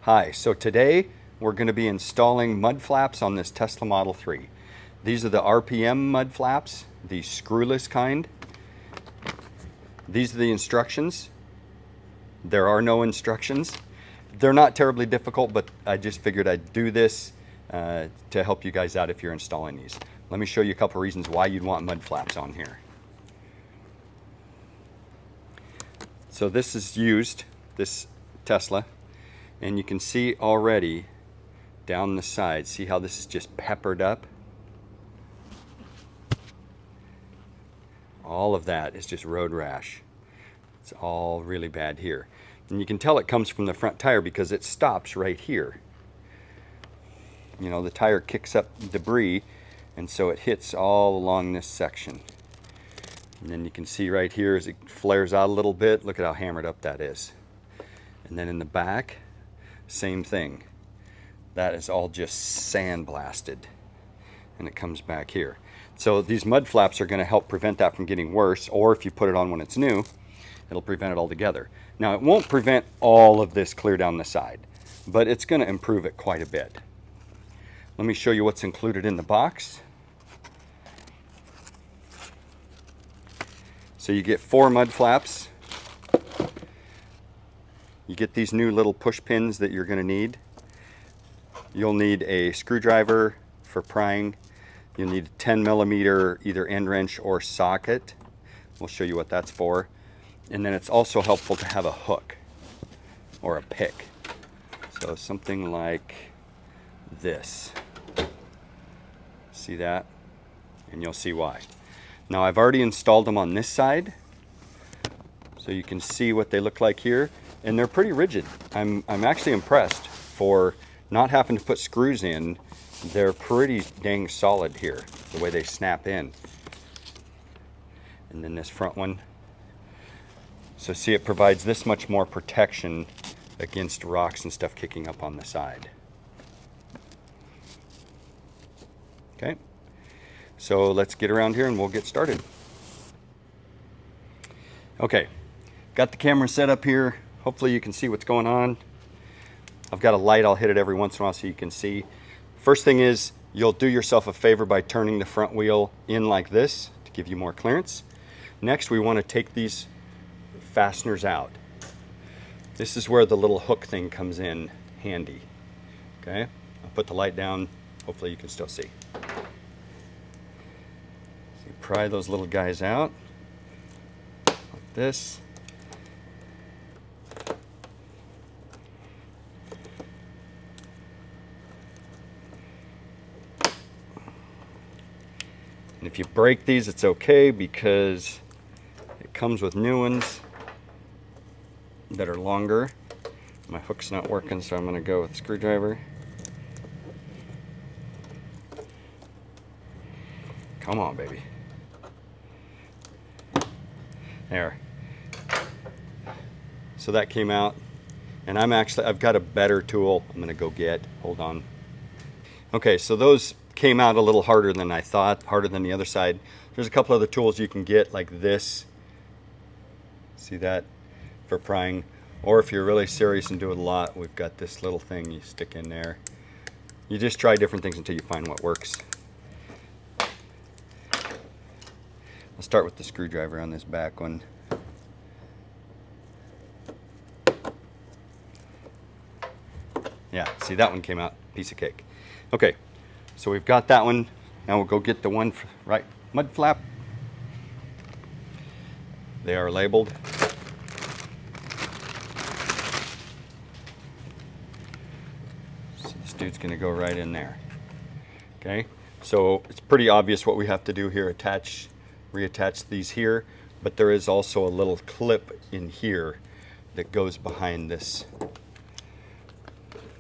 Hi, so today we're going to be installing mud flaps on this Tesla Model 3. These are the RPM mud flaps, the screwless kind. These are the instructions. There are no instructions. They're not terribly difficult, but I just figured I'd do this to help you guys out if you're installing these. Let me show you a couple reasons why you'd want mud flaps on here. So this is used, this Tesla, and you can see already down the side, see how this is just peppered up? All of that is just road rash. It's all really bad here. And you can tell it comes from the front tire because it stops right here. You know, the tire kicks up debris, and so it hits all along this section. And then you can see right here as it flares out a little bit, look at how hammered up that is. And then in the back, same thing. That is all just sandblasted, and it comes back here. So these mud flaps are going to help prevent that from getting worse, or if you put it on when it's new, it'll prevent it altogether. Now, it won't prevent all of this clear down the side, but it's going to improve it quite a bit. Let me show you what's included in the box. So you get 4 mud flaps. You get these new little push pins that you're going to need. You'll need a screwdriver for prying. You'll need a 10mm either end wrench or socket. We'll show you what that's for. And then it's also helpful to have a hook or a pick. So something like this. See that? And you'll see why. Now I've already installed them on this side, so you can see what they look like here. And they're pretty rigid. I'm actually impressed for not having to put screws in. They're pretty dang solid here, the way they snap in. And then this front one. So see, it provides this much more protection against rocks and stuff kicking up on the side. Okay, so let's get around here and we'll get started. Okay, got the camera set up here. Hopefully you can see what's going on. I've got a light, I'll hit it every once in a while so you can see. First thing is, you'll do yourself a favor by turning the front wheel in like this to give you more clearance. Next, we want to take these fasteners out. This is where the little hook thing comes in handy. Okay, I'll put the light down, hopefully you can still see. So you pry those little guys out, like this. And if you break these, it's okay because it comes with new ones that are longer. My hook's not working, so I'm going to go with a screwdriver. Come on, baby. There. So that came out, and I've got a better tool I'm going to go get. Hold on. Okay, so those came out a little harder than I thought, harder than the other side. There's a couple other tools you can get like this. See that? For prying. Or if you're really serious and do it a lot, we've got this little thing you stick in there. You just try different things until you find what works. I'll start with the screwdriver on this back one. Yeah, see, that one came out, piece of cake. Okay. So we've got that one. Now we'll go get the one right mud flap. They are labeled. So this dude's going to go right in there. Okay. So it's pretty obvious what we have to do here. Reattach these here, but there is also a little clip in here that goes behind this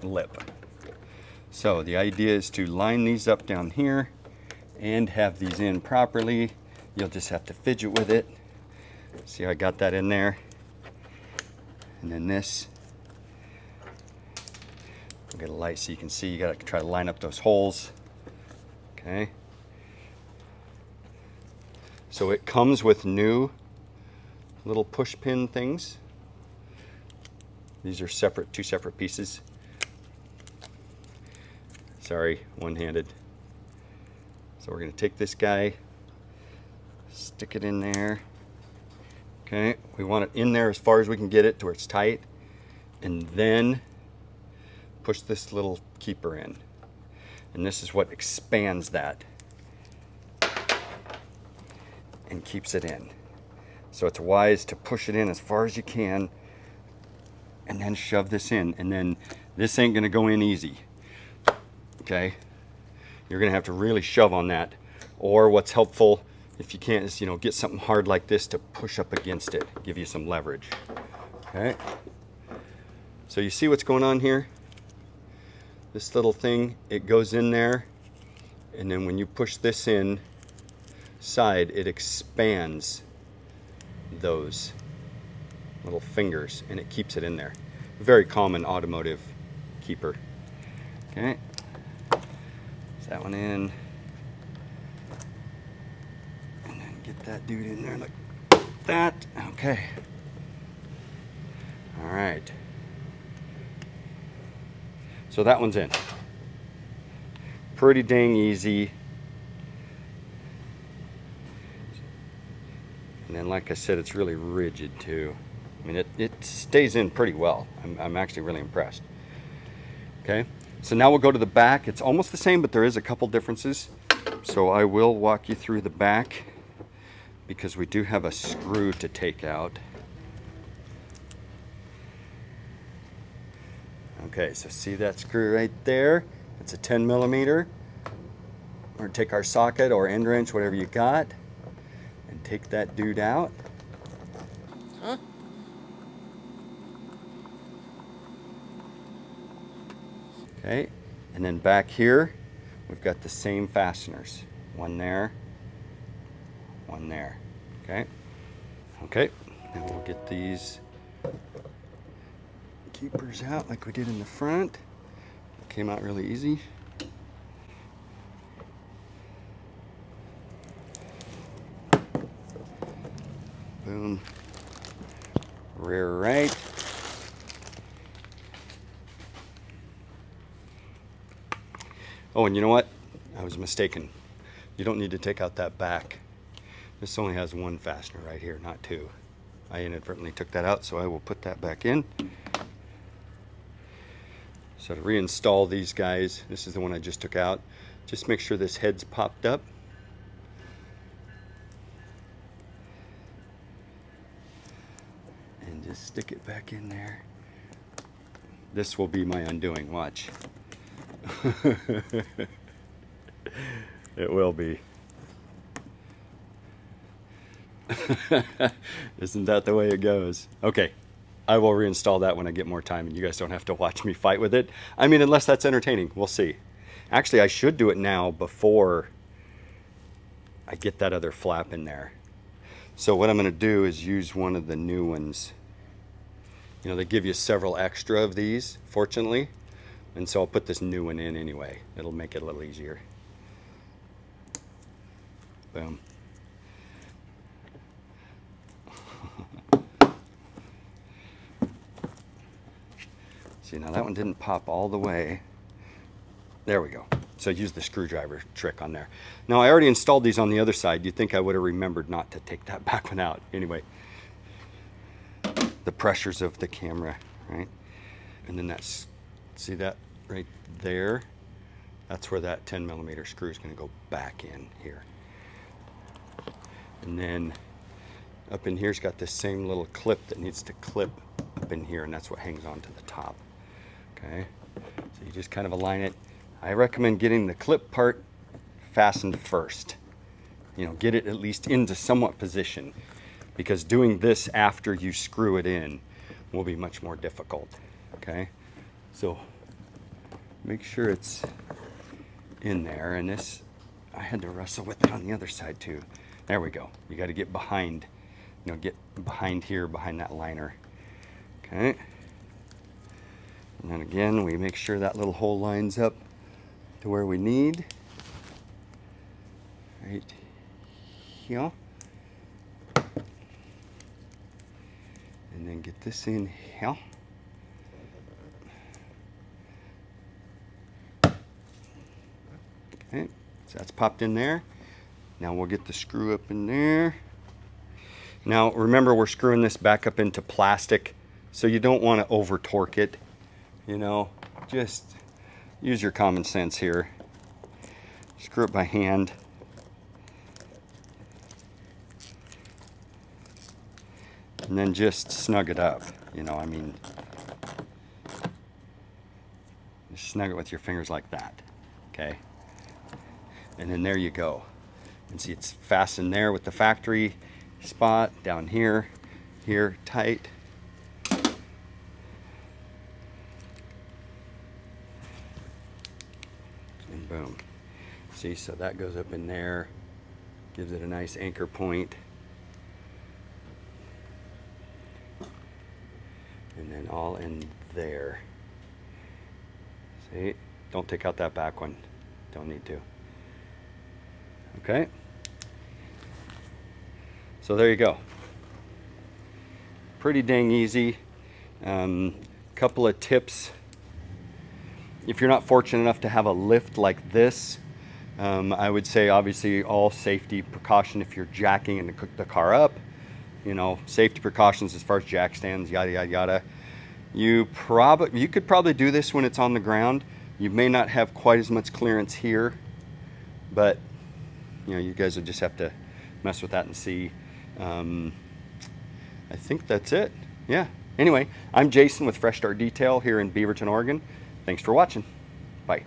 lip. So the idea is to line these up down here and have these in properly. You'll just have to fidget with it. See how I got that in there? And then this. I'll get a light so you can see. You got to try to line up those holes. Okay. So it comes with new little push pin things. These are separate, 2 separate pieces. Sorry, one-handed. So we're going to take this guy, stick it in there. Okay, we want it in there as far as we can get it to where it's tight, and then push this little keeper in. And this is what expands that and keeps it in. So it's wise to push it in as far as you can and then shove this in. And then this ain't gonna go in easy, okay? You're gonna have to really shove on that. Or what's helpful, if you can't, is, you know, get something hard like this to push up against it, give you some leverage, okay? So you see what's going on here? This little thing, it goes in there, and then when you push this in side, it expands those little fingers and it keeps it in there. Very common automotive keeper. Okay, put that one in, and then get that dude in there like that. Okay, all right. So that one's in. Pretty dang easy. And then, like I said, it's really rigid too. I mean, it stays in pretty well. I'm actually really impressed. Okay, so now we'll go to the back. It's almost the same, but there is a couple differences. So I will walk you through the back because we do have a screw to take out. Okay, so see that screw right there? It's a 10 millimeter. We're gonna take our socket or end wrench, whatever you got, and take that dude out. Huh? Okay, and then back here, we've got the same fasteners. One there, one there, okay? Okay, now we'll get these keepers out like we did in the front. It came out really easy. Boom. Rear right. Oh, and you know what? I was mistaken. You don't need to take out that back. This only has one fastener right here, not two. I inadvertently took that out, so I will put that back in. So to reinstall these guys, this is the one I just took out. Just make sure this head's popped up. And just stick it back in there. This will be my undoing, watch. It will be. Isn't that the way it goes? Okay, I will reinstall that when I get more time and you guys don't have to watch me fight with it. I mean, unless that's entertaining, we'll see. Actually, I should do it now before I get that other flap in there. So what I'm gonna do is use one of the new ones. You know, they give you several extra of these, fortunately. And so I'll put this new one in anyway. It'll make it a little easier. Boom. See, now that one didn't pop all the way. There we go. So use the screwdriver trick on there. Now I already installed these on the other side. You'd think I would have remembered not to take that back one out. Anyway, the pressures of the camera, right? And then that's, see that right there? That's where that 10 millimeter screw is going to go back in here. And then up in here's got this same little clip that needs to clip up in here, and that's what hangs on to the top. Okay, so you just kind of align it. I recommend getting the clip part fastened first. You know, get it at least into somewhat position, because doing this after you screw it in will be much more difficult. Okay, so make sure it's in there, and this, I had to wrestle with it on the other side too. There we go. You got to get behind, you know, get behind here, behind that liner. Okay. And then again, we make sure that little hole lines up to where we need. Right here. And then get this in here. Okay, so that's popped in there. Now we'll get the screw up in there. Now remember, we're screwing this back up into plastic, so you don't want to over torque it. You know, just use your common sense here. Screw it by hand. And then just snug it up. You know, I mean, just snug it with your fingers like that. Okay. And then there you go. And see, it's fastened there with the factory spot, down here, here, tight. And boom. See, so that goes up in there, gives it a nice anchor point. And then all in there. See, don't take out that back one. Don't need to. Okay. So there you go. Pretty dang easy. Couple of tips. If you're not fortunate enough to have a lift like this, I would say obviously all safety precaution if you're jacking and to cook the car up. You know, safety precautions as far as jack stands, yada yada yada. You could probably do this when it's on the ground. You may not have quite as much clearance here, but you know, you guys would just have to mess with that and see. I think that's it. Yeah. Anyway, I'm Jason with Fresh Start Detail here in Beaverton, Oregon. Thanks for watching. Bye.